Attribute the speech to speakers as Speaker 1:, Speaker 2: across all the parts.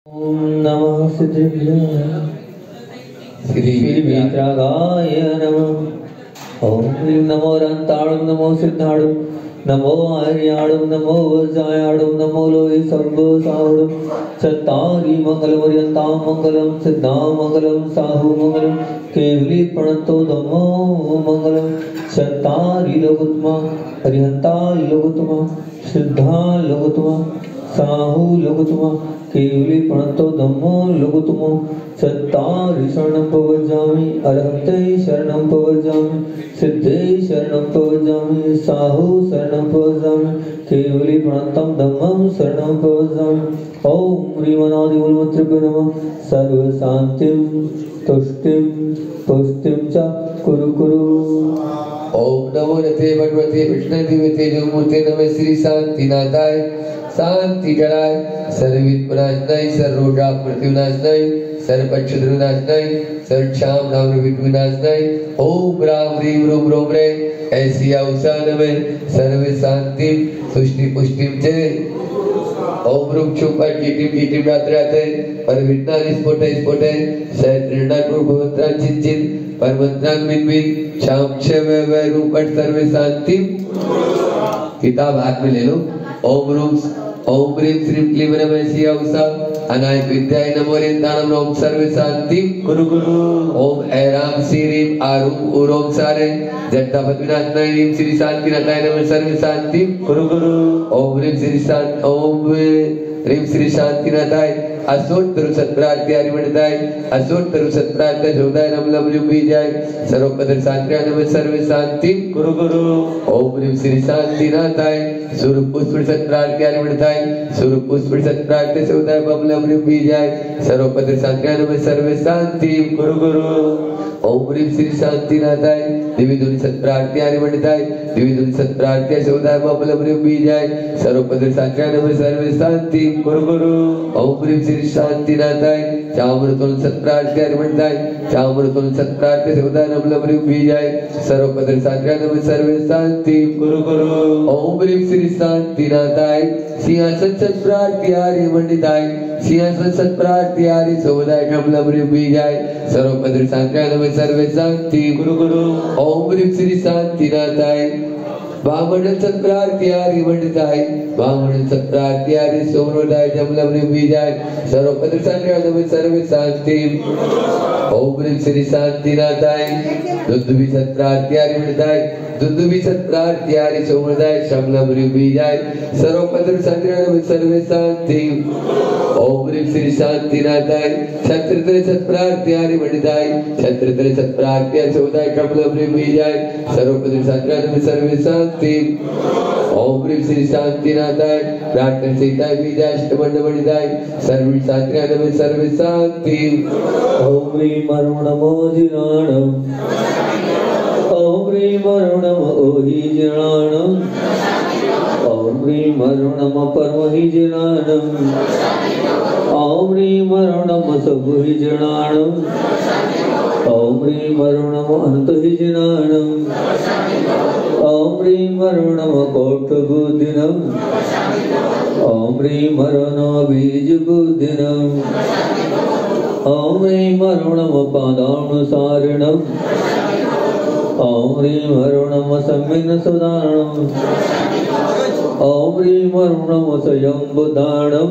Speaker 1: ओम नमः सिद्धिविनायकाय श्रीवितरागाय नमः। ओम ह्रीं नमो रन्ताणं नमो सिद्धाणं नमो आर्याणं नमो वज्रायाणं नमो लोहि सर्वसाहुणं सत्तारि मंगलपर्यन्तां मंगलं सिद्धां मंगलं साहु मंगलं केवली प्रणतो धम्मो मंगलं सत्तारि लोकोत्तमा हरिहन्ता लोकोत्तमा सिद्धा लोकोत्तमा साहु लोकोत्तमा केवली प्रणतो धम्मो लोकोत्तमो सत्तारि शरणं प्रव्रजामि अरहते शरणं प्रव्रजामि सिद्धे शरणं प्रव्रजामि साहु शरणं प्रव्रजामि केवली प्रणतं धम्मं शरणं प्रव्रजामि। ओम ह्रीमनादिमूलमन्त्रेभ्यो नमः। सर्वशान्तिं तुष्टिं पुष्टिं च कुरु कुरु।
Speaker 2: ओम नमो रते भगवते विष्णु दिव्यते मूर्ते नमः श्री शांतिनाथाय शांति जड़ाय सर्वविद विनाशनाय सर्वरोगा प्रतिविनाशनाय सर्वपक्षुद्र विनाशनाय सर्वक्षाम नाम विनाशनाय ओम राम ह्रीं रूम रोम रे ऐसी अवसान में सर्व शांति तुष्टि पुष्टि चे ओम रूम चुपर कीटिम रात्राते पर विज्ञान स्फोटे सहस्त्रनाथ भगवंता चिंचिन परमंत्रान मिन शाम वे रूपट सर्व शांति। किताब हाथ में ले लो। ओम ह्रीं श्रीं क्लीं नमः शिवाय अनायक विद्याय नमो रिंदानम ओम सर्व शांति गुरु गुरु। ओम ऐराम श्रीं आरूम उरोम सारे जट्टा पद्मनाथनाय ह्रीं श्री शांतिनाथाय नमः सर्व शांति गुरु गुरु। ओम ह्रीं श्री शांतिनाथाय असोत्तर सत्प्रात्यारि वणदाय असोत्तर सत्प्रात्य जोदाय नमलम बीजाय सर्वपद शांतिनाय नमः सर्व शांति गुरु गुरु। ओम ह्रीं श्री शांतिनाथाय सुरपुष्प सत्प्रात्यारि वणदाय सुरपुष्प सत्प्रात्य जोदाय नमलम बीजाय सर्वपद शांतिनाय नमः सर्व शांति गुरु गुरु। ओम ह्रीं श्री शांतिनाथाय दिव्यधुनि सत्प्रात्यारि वणदाय दिव्यधुनि सत्प्रात्य जोदाय नमलम बीजाय सर्वपद शांतिनाय नमः सर्व शांति गुरु गुरु। ओम ह्रीं श्री शांतिनाथाय चामृतुल सत्प्रात्यारि वणदाय चामृतुल सत्प्रात्य जोदाय नमलम बीजाय सर्वपद शांतिनाय नमः सर्व शांति गुरु गुरु। ओम ह्रीं श्री शांतिनाथाय सिंहासन सत्प्रात्यारि वणदाय सिंहासन सत्प्रात्यारि जोदाय नमलम बीजाय सर्वपद शांतिनाय नमः सर्व शांति गुरु गुरु। ओम ह्रीं श्री शांतिनाथाय वामन सत्प्रात्यारि वणदाय वामन सत्प्रात्यारि सोमोदाय जमलम बीजाय सर्वपद शांतिनाय नमः सर्व शांति। ओम ह्रीं श्री शांतिनाथाय दुंदुभि सत्प्रात्यारि वणदाय दुंदुभि सत्प्रात्यारि सोमोदाय शमलम बीजाय सर्वपद शांतिनाय नमः सर्व शांति। ओम ह्रीं श्री शांतिनाथाय छत्रत्र सत्प्रात्यारि वणदाय छत्रत्र सत्प्रात्यारि सोमोदाय शमलम बीजाय सर्वपद शांतिनाय नमः सर्व शांति। ओम ह्रीं श्री शांतिनाथाय प्रार्थना सीताय बीजाष्टमंड वणदाय सर्व शांतिनाय नमः सर्व शांति।
Speaker 1: ओम ह्रीं मरुणमो जिनाणं ओम ह्रीं मरुणम ओहि जिनाणं ओम ह्रीं मरुणम परमहि जिनाणं ओम ह्रीं मरुणम सबहि जिनाणं ओम ह्रीं मरुणम अनंतहि जिनाणं ओम ह्रीं मरुणम कोटबुद्धिनं ओम ह्रीं मरुणम बीजबुद्धिनं ओम ह्रीं मरुणम पादानुसारिणं ओम ह्रीं मरुणम सम्मिन सुदारणं ओम ह्रीं मरुणम स्वयंबुदारणं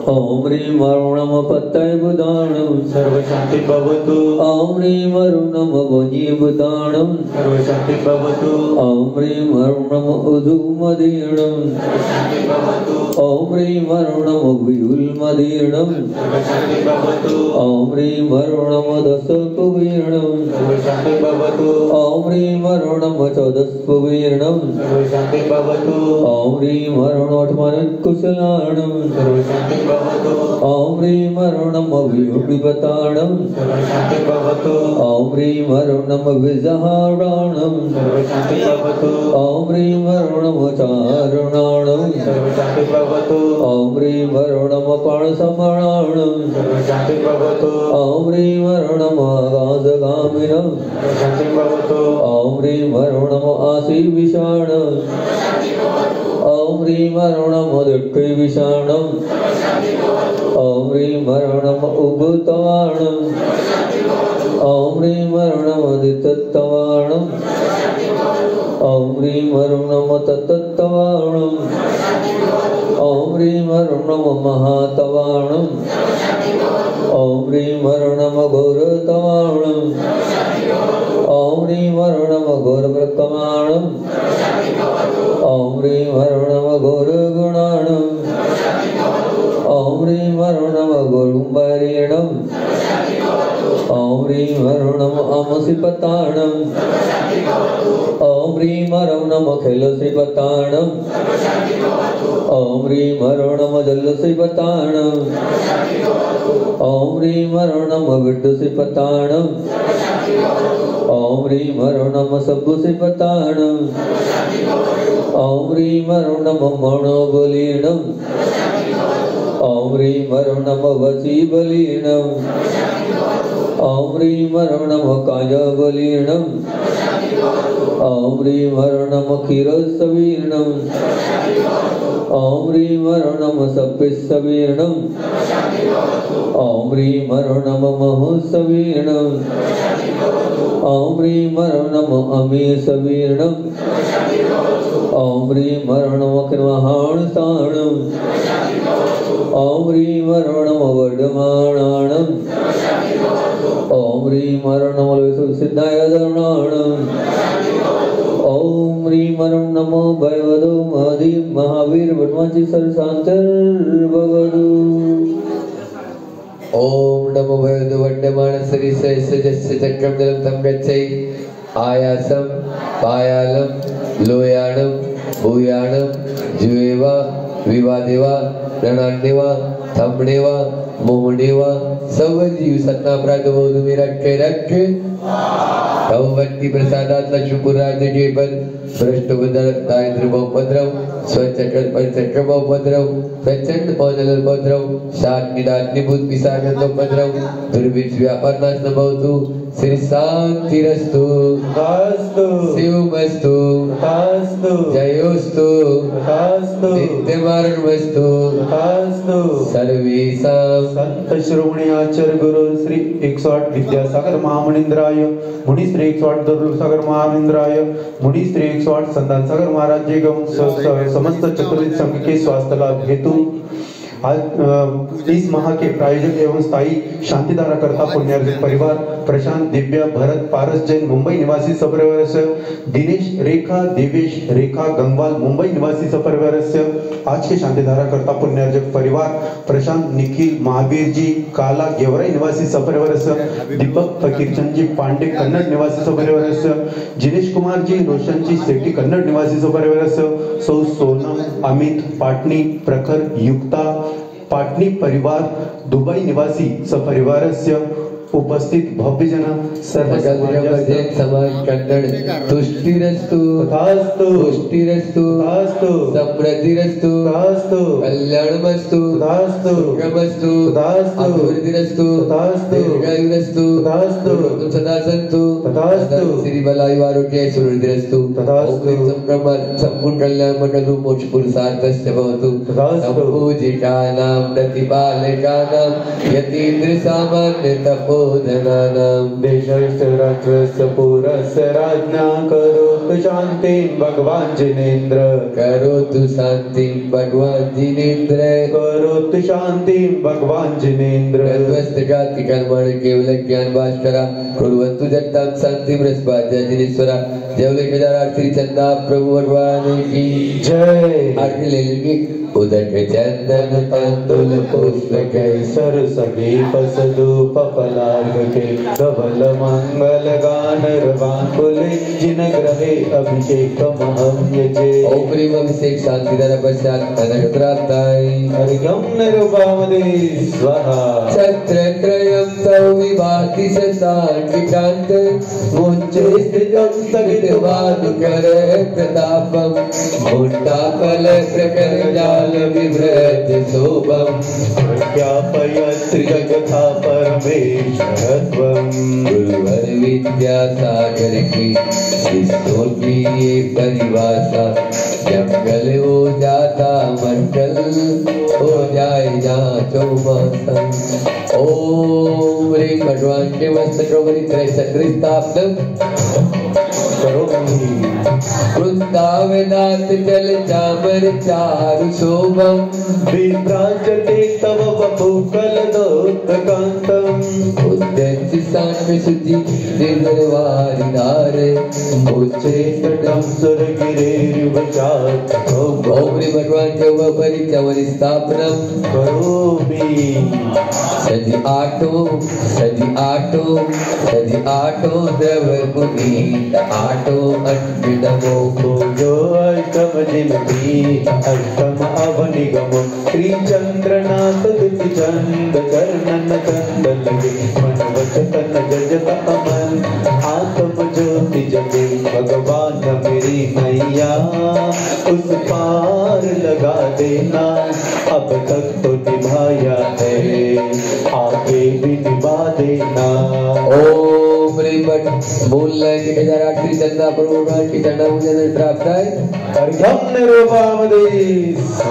Speaker 1: ओम ह्रीं मरुणम पत्तयबुदारणं
Speaker 3: सर्वशांति भवतु।
Speaker 1: ओम ह्रीं मरुणम वन्यबुदारणं
Speaker 3: सर्वशांति भवतु।
Speaker 1: ओम ह्रीं मरुणम उदुमदीर्णं
Speaker 3: सर्वशांति भवतु।
Speaker 1: ओम ह्रीं मरुणम व्यूल्मदीर्णं
Speaker 3: सर्वशांति भवतु।
Speaker 1: ओम ह्रीं मरुणम दशकुवीर्णं
Speaker 3: सर्वशांति भवतु।
Speaker 1: ओम ह्रीं मरुणम चौदस्कुवीर्णं
Speaker 3: सर्वशांति भवतु।
Speaker 1: ओम ह्रीं मरुणोत्मनकुशलाणं
Speaker 3: सर्वशांति भवतु।
Speaker 1: ओम ह्रीं मरुणम विभुतिपताणं
Speaker 3: सर्वशांति भवतु।
Speaker 1: ओम ह्रीं मरुणम विजहाराणं
Speaker 3: सर्वशांति भवतु।
Speaker 1: ओम ह्रीं मरुणम चारुणाणं
Speaker 3: सर्वशांति भवतु।
Speaker 1: ओम ह्रीं मरुणम पाणसमणाणं
Speaker 3: सर्वशांति भवतु।
Speaker 1: ओम ह्रीं मरुणम आकाशगामिनं
Speaker 3: सर्वशांति भवतु।
Speaker 1: ओम ह्रीं मरुणम आशीविषाणं ओम ह्रीं मरुणम दिक्विषाणं ह्रीं वरुणम उभुतवाणम् ॐ ह्रीं वरुणमदितत्तवाणम् ॐ ह्रीं वरुणम तत्तत्तवाणम् ॐ ह्रीं वरुणम महातवाणम् ॐ ह्रीं वरुणम घोरतवाणम् ॐ ह्रीं वरुणम घोरप्रकमाणम् ॐ ह्रीं वरुणम घोरगुणाणम् ॐ ह्रीं वरुणम घोरुम्बरीणम् ॐ ह्रीं वरुणम अमसिपताणम् ॐ ह्रीं वरुणम खिलसिपताणम् ॐ ह्रीं वरुणम जलसिपताणम् ॐ ह्रीं वरुणम विड्डुसिपताणम् ॐ ह्रीं वरुणम सब्बुसिपताणम् ॐ ह्रीं वरुणम मनोबलीणम् ॐ ह्रीं वरुणम वचीबलीणम् ॐ ह्रीं वरुणम कायबलीणम् ॐ ह्रीं वरुणम क्षीरसवीर्णम् ॐ ह्रीं वरुणम सपिस्सवीर्णम् ॐ ह्रीं वरुणम महुसवीर्णम् ॐ ह्रीं वरुणम अमीसवीर्णम् ॐ ह्रीं वरुणम कृमहाणसाणम् ॐ ह्रीं वरुणम वडमाणाणम् ॐ ह्रीं वरुणम सिद्धाय दरुणाणम् ॐ ह्रीं वरुण नमो भयवदो महदी महावीर वडमाची सरशांतर्भवदु
Speaker 2: ओम नमो भगवते वड्डमाण श्री सहस्रजस्य चक्रम जलम तम गच्छै आयासम पायालम लोयाणम भूयाणम जुएवा विवादेवा रणन्देवा थमनेवा मोहनेवा सब जीव सतना प्रातः में रखे रखे भगवती प्रसादात लक्ष्मीपुराज के पद भ्रष्ट बदल दारिद्र बहुपद्रव स्वचक्र परिचक्र बहुपद्रव प्रचंड पौजल उपद्रव शाट निदात निभूत पिशाच उपद्रव दुर्भिक्ष व्यापार नाश न भवतु श्री शांतिरस्तु
Speaker 3: तथास्तु
Speaker 2: शिवमस्तु
Speaker 3: तथास्तु
Speaker 2: जयोस्तु
Speaker 3: तथास्तु
Speaker 2: नित्यमारणमस्तु
Speaker 3: तथास्तु
Speaker 2: सर्वेषां
Speaker 3: संत श्रोमणी आचार्य गुरु श्री 108 विद्यासागर महामुनींद्राय मुनि श्री 108 दरुलसागर महामुनींद्राय मुनि श्री 108 संतान सागर महाराज जी गम समस्त चतुर्विध संघ के स्वास्थ्य लाभ हेतु आज इस माह के प्रायोजक एवं स्थायी शांतिधारा करता पुण्यार्जित परिवार प्रशांत दिव्या भरत पारस जैन मुंबई निवासी सपरिवारस्य दिनेश रेखा देवेश रेखा गंगवाल मुंबई निवासी सपरिवारस्य आज के शांतिधारा करता पुण्यार्जक परिवार प्रशांत निखिल महावीर जी काला गेवराई निवासी सपरिवारस्य दीपक फकीरचंद जी पांडे कन्नड़ निवासी सपरिवारस्य जिनेश कुमार जी रोशन जी सेठी कन्नड़ निवासी सपरिवारस्य सौ सोनम अमित पाटनी प्रखर युक्ता पाटनी परिवार दुबई निवासी सपरिवारस्य उपस्थित भव्य जन सर्व
Speaker 2: समाज कन्नड़ तुष्टिरस्तु
Speaker 3: तथास्तु
Speaker 2: पुष्टिरस्तु
Speaker 3: तथास्तु
Speaker 2: समृद्धिरस्तु
Speaker 3: तथास्तु
Speaker 2: कल्याणमस्तु
Speaker 3: तथास्तु
Speaker 2: सुखमस्तु
Speaker 3: तथास्तु
Speaker 2: अभिवृद्धिरस्तु
Speaker 3: तथास्तु
Speaker 2: दीर्घायुरस्तु
Speaker 3: तथास्तु
Speaker 2: तुम सदा सन्तु
Speaker 3: तथास्तु
Speaker 2: श्री बलायु आरोग्य सुवृद्धिरस्तु
Speaker 3: तथास्तु
Speaker 2: संपूर्ण कल्याण मंगल मोक्ष पुरुषार्थस्य भवतु
Speaker 3: तथास्तु
Speaker 2: पूजितानां प्रतिपालकानां यतीन्द्र सामान्य तपोधनानां
Speaker 3: देशस्य राष्ट्रस्य पुरस्य राज्ञा करोतु शान्तिं भगवान् जिनेन्द्र
Speaker 2: करोतु शान्तिं भगवान् जिनेन्द्र
Speaker 3: करोतु शान्तिं भगवान् जिनेन्द्र
Speaker 2: तद्वस्त जाति कर्मण केवल ज्ञान भास्करा कुर्वन्तु जगतां शान्तिं रसभाज्य जिनेश्वरा जय श्री चंदा प्रभु भगवान की
Speaker 3: जय
Speaker 2: अखिल उदक चंदन तंदुल पुष्प
Speaker 3: केसर सगे पसदूप फलार्घ के धवल मंगल गान रवांकुले जिन ग्रहे अभिषेक महम्यजे
Speaker 2: ओम प्रेम अभिषेक शांतिधर पश्चात कनक प्राप्ताय
Speaker 3: हरिगम निरुपामदे स्वाहा
Speaker 2: छत्रत्रयं तौ विभाति शतांकिकांत मुञ्चे स्थितं सगितवानुकर प्रतापं मुण्डाफल प्रकर जाल विभ्रत शोभं
Speaker 3: प्रज्ञापयत् जगथा परमेश्वरत्वं
Speaker 2: गुरुवर विद्यासागर की शिष्यों की ये परिभाषा जंगल हो जाता मंडल, हो जाए जहाँ चौमासन। ओम ह्रीं भगवान के वस्त्रोपरि त्रयचक्र स्थापनम वृंदावनाथ जल चामर चारु शोभम,
Speaker 3: विभ्राजते तव वपुकलदोत्तकान्तम्।
Speaker 2: उद्यंसि सान्वे शुचि निर्वारि नारे,
Speaker 3: उच्चैस्तटं सुरगिरेर्वचात्।
Speaker 2: ओम ह्रीं भगवान के उपरि चवर स्थापनम
Speaker 3: करोमि।
Speaker 2: सजी आठो द्रव पुनीत, आठो अन्विडमो
Speaker 3: जो अष्टम जिनकी अष्टम अवनिगम, श्री चंद्रनाथ दुति चंद चरणन चंद लगे, मन वचन जजत अमन आत्म ज्योति जगे। भगवान मेरी मैया उस पार लगा देना, अब तक तो निभाया है आगे भी निभा देना।
Speaker 2: ओम ह्रीं भट बोलना है कि 1008 चंदा प्रभु भगवान की चंदा मुझे प्राप्त है।
Speaker 3: अर्घ्यम निरूपणामदेश।